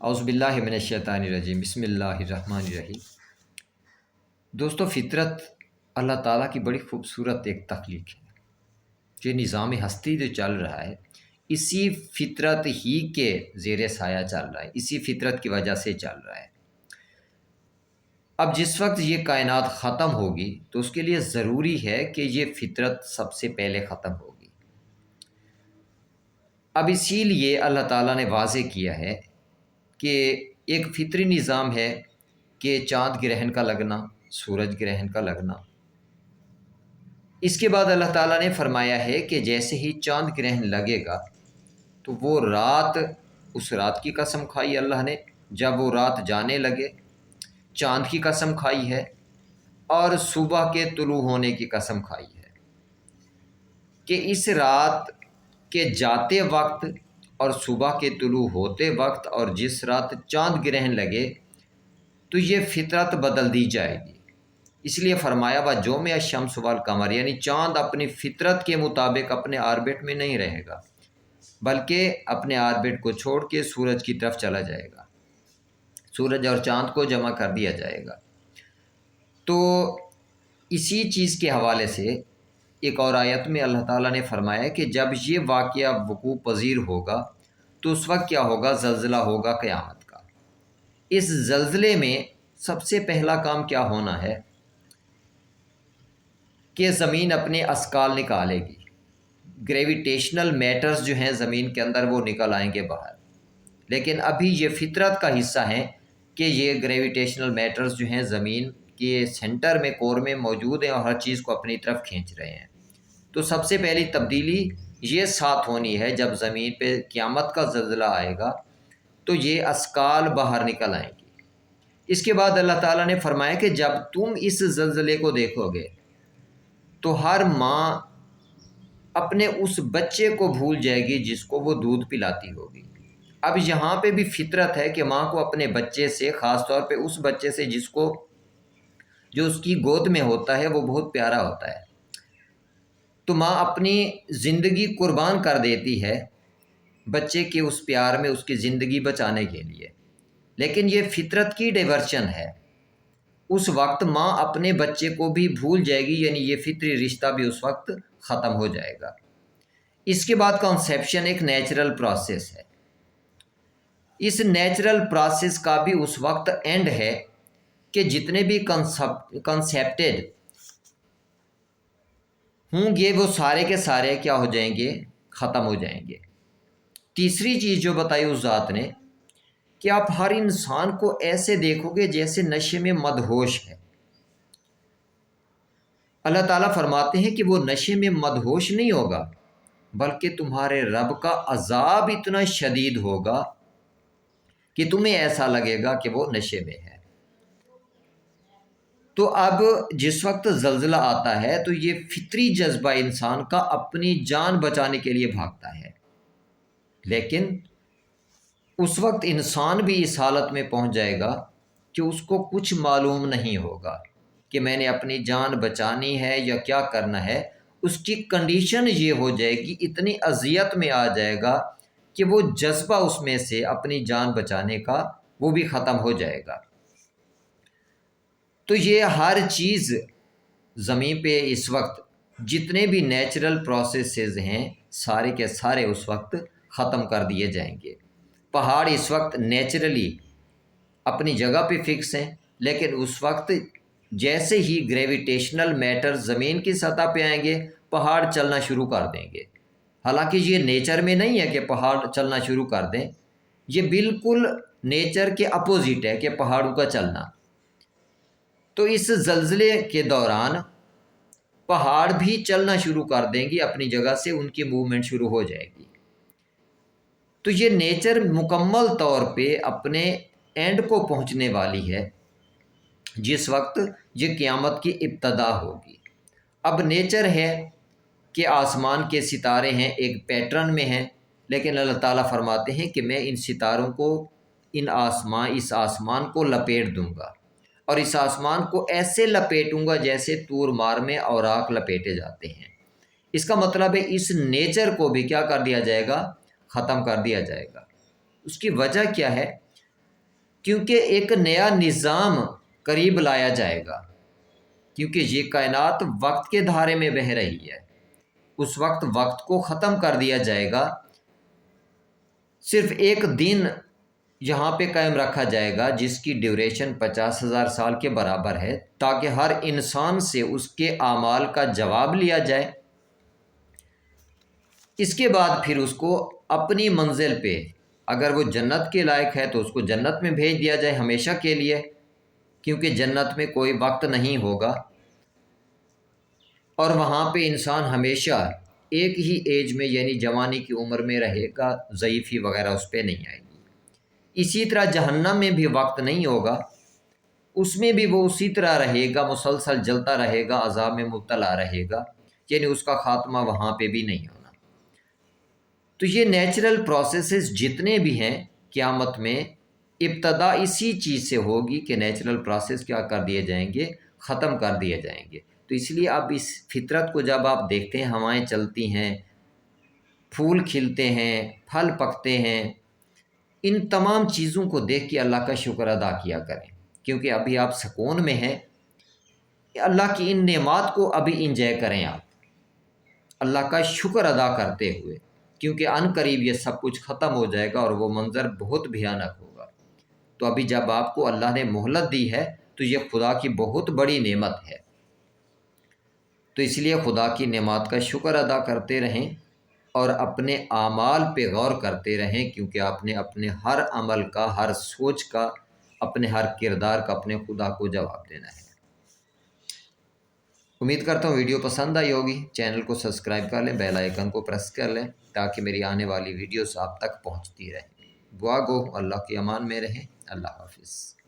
اعوذ باللہ من الشیطان الرجیم بسم اللہ الرحمن الرحیم۔ دوستو، فطرت اللہ تعالیٰ کی بڑی خوبصورت ایک تخلیق ہے۔ جو نظام ہستی جو چل رہا ہے اسی فطرت ہی کے زیر سایہ چل رہا ہے، اسی فطرت کی وجہ سے چل رہا ہے۔ اب جس وقت یہ کائنات ختم ہوگی تو اس کے لیے ضروری ہے کہ یہ فطرت سب سے پہلے ختم ہوگی۔ اب اسی لیے اللہ تعالیٰ نے واضح کیا ہے کہ ایک فطری نظام ہے کہ چاند گرہن کا لگنا، سورج گرہن کا لگنا۔ اس کے بعد اللہ تعالیٰ نے فرمایا ہے کہ جیسے ہی چاند گرہن لگے گا تو وہ رات، اس رات کی قسم کھائی اللہ نے، جب وہ رات جانے لگے چاند کی قسم کھائی ہے، اور صبح کے طلوع ہونے کی قسم کھائی ہے کہ اس رات کے جاتے وقت اور صبح کے طلوع ہوتے وقت اور جس رات چاند گرہن لگے تو یہ فطرت بدل دی جائے گی۔ اس لیے فرمایا وَجُمِعَ الشَّمْسُ وَالْقَمَرُ، یعنی چاند اپنی فطرت کے مطابق اپنے آربٹ میں نہیں رہے گا بلکہ اپنے آربٹ کو چھوڑ کے سورج کی طرف چلا جائے گا، سورج اور چاند کو جمع کر دیا جائے گا۔ تو اسی چیز کے حوالے سے ایک اور آیت میں اللہ تعالیٰ نے فرمایا کہ جب یہ واقعہ وقوع پذیر ہوگا تو اس وقت کیا ہوگا؟ زلزلہ ہوگا قیامت کا۔ اس زلزلے میں سب سے پہلا کام کیا ہونا ہے کہ زمین اپنے اثقال نکالے گی، گریویٹیشنل میٹرز جو ہیں زمین کے اندر وہ نکل آئیں گے باہر، لیکن ابھی یہ فطرت کا حصہ ہے کہ یہ گریویٹیشنل میٹرز جو ہیں زمین کے سینٹر میں، کور میں موجود ہیں اور ہر چیز کو اپنی طرف کھینچ رہے ہیں۔ تو سب سے پہلی تبدیلی یہ ساتھ ہونی ہے، جب زمین پہ قیامت کا زلزلہ آئے گا تو یہ اثقال باہر نکل آئیں گی۔ اس کے بعد اللہ تعالیٰ نے فرمایا کہ جب تم اس زلزلے کو دیکھو گے تو ہر ماں اپنے اس بچے کو بھول جائے گی جس کو وہ دودھ پلاتی ہوگی۔ اب یہاں پہ بھی فطرت ہے کہ ماں کو اپنے بچے سے، خاص طور پہ اس بچے سے جو اس کی گود میں ہوتا ہے وہ بہت پیارا ہوتا ہے، تو ماں اپنی زندگی قربان کر دیتی ہے بچے کے اس پیار میں، اس کی زندگی بچانے کے لیے۔ لیکن یہ فطرت کی ڈائیورشن ہے، اس وقت ماں اپنے بچے کو بھی بھول جائے گی، یعنی یہ فطری رشتہ بھی اس وقت ختم ہو جائے گا۔ اس کے بعد کنسیپشن ایک نیچرل پروسیس ہے، اس نیچرل پروسیس کا بھی اس وقت اینڈ ہے کہ جتنے بھی کنسیپٹڈ ہوں گے وہ سارے کے سارے کیا ہو جائیں گے؟ ختم ہو جائیں گے۔ تیسری چیز جو بتائی اس ذات نے کہ آپ ہر انسان کو ایسے دیکھو گے جیسے نشے میں مدہوش ہے۔ اللہ تعالیٰ فرماتے ہیں کہ وہ نشے میں مدہوش نہیں ہوگا بلکہ تمہارے رب کا عذاب اتنا شدید ہوگا کہ تمہیں ایسا لگے گا کہ وہ نشے میں ہے۔ تو اب جس وقت زلزلہ آتا ہے تو یہ فطری جذبہ انسان کا اپنی جان بچانے کے لیے بھاگتا ہے، لیکن اس وقت انسان بھی اس حالت میں پہنچ جائے گا کہ اس کو کچھ معلوم نہیں ہوگا کہ میں نے اپنی جان بچانی ہے یا کیا کرنا ہے۔ اس کی کنڈیشن یہ ہو جائے گی، اتنی اذیت میں آ جائے گا کہ وہ جذبہ اس میں سے اپنی جان بچانے کا وہ بھی ختم ہو جائے گا۔ تو یہ ہر چیز زمین پہ اس وقت جتنے بھی نیچرل پروسیسز ہیں سارے کے سارے اس وقت ختم کر دیے جائیں گے۔ پہاڑ اس وقت نیچرلی اپنی جگہ پہ فکس ہیں، لیکن اس وقت جیسے ہی گریویٹیشنل میٹر زمین کی سطح پہ آئیں گے پہاڑ چلنا شروع کر دیں گے۔ حالانکہ یہ نیچر میں نہیں ہے کہ پہاڑ چلنا شروع کر دیں، یہ بالکل نیچر کے اپوزٹ ہے کہ پہاڑوں کا چلنا۔ تو اس زلزلے کے دوران پہاڑ بھی چلنا شروع کر دیں گے اپنی جگہ سے، ان کی موومنٹ شروع ہو جائے گی۔ تو یہ نیچر مکمل طور پہ اپنے اینڈ کو پہنچنے والی ہے جس وقت یہ قیامت کی ابتدا ہوگی۔ اب نیچر ہے کہ آسمان کے ستارے ہیں، ایک پیٹرن میں ہیں، لیکن اللہ تعالیٰ فرماتے ہیں کہ میں ان ستاروں کو، اس آسمان کو لپیٹ دوں گا، اور اس آسمان کو ایسے لپیٹوں گا جیسے تور مار میں اوراق لپیٹے جاتے ہیں۔ اس کا مطلب ہے اس نیچر کو بھی کیا کر دیا جائے گا؟ ختم کر دیا جائے گا۔ اس کی وجہ کیا ہے؟ کیونکہ ایک نیا نظام قریب لایا جائے گا، کیونکہ یہ کائنات وقت کے دھارے میں بہہ رہی ہے۔ اس وقت کو ختم کر دیا جائے گا، صرف ایک دن یہاں پہ قائم رکھا جائے گا جس کی ڈیوریشن 50,000 سال کے برابر ہے، تاکہ ہر انسان سے اس کے اعمال کا جواب لیا جائے۔ اس کے بعد پھر اس کو اپنی منزل پہ، اگر وہ جنت کے لائق ہے تو اس کو جنت میں بھیج دیا جائے ہمیشہ کے لیے، کیونکہ جنت میں کوئی وقت نہیں ہوگا، اور وہاں پہ انسان ہمیشہ ایک ہی ایج میں یعنی جوانی کی عمر میں رہے گا، ضعیفی وغیرہ اس پہ نہیں آئے گی۔ اسی طرح جہنم میں بھی وقت نہیں ہوگا، اس میں بھی وہ اسی طرح رہے گا، مسلسل جلتا رہے گا، عذاب میں مبتلا رہے گا، یعنی اس کا خاتمہ وہاں پہ بھی نہیں ہونا۔ تو یہ نیچرل پروسیسز جتنے بھی ہیں قیامت میں، ابتدا اسی چیز سے ہوگی کہ نیچرل پروسیس کیا کر دیے جائیں گے، ختم کر دیے جائیں گے۔ تو اس لیے اب اس فطرت کو جب آپ دیکھتے ہیں، ہوائیں چلتی ہیں، پھول کھلتے ہیں، پھل پکتے ہیں، ان تمام چیزوں کو دیکھ کے اللہ کا شکر ادا کیا کریں، کیونکہ ابھی آپ سکون میں ہیں۔ اللہ کی ان نعمات کو ابھی انجوائے کریں آپ، اللہ کا شکر ادا کرتے ہوئے، کیونکہ عن قریب یہ سب کچھ ختم ہو جائے گا اور وہ منظر بہت بھیانک ہوگا۔ تو ابھی جب آپ کو اللہ نے مہلت دی ہے تو یہ خدا کی بہت بڑی نعمت ہے، تو اس لیے خدا کی نعمات کا شکر ادا کرتے رہیں اور اپنے اعمال پہ غور کرتے رہیں، کیونکہ آپ نے اپنے ہر عمل کا، ہر سوچ کا، اپنے ہر کردار کا اپنے خدا کو جواب دینا ہے۔ امید کرتا ہوں ویڈیو پسند آئی ہوگی، چینل کو سبسکرائب کر لیں، بیل آئیکن کو پریس کر لیں تاکہ میری آنے والی ویڈیوز آپ تک پہنچتی رہیں۔ دعا گو اللہ کی امان میں رہیں۔ اللہ حافظ۔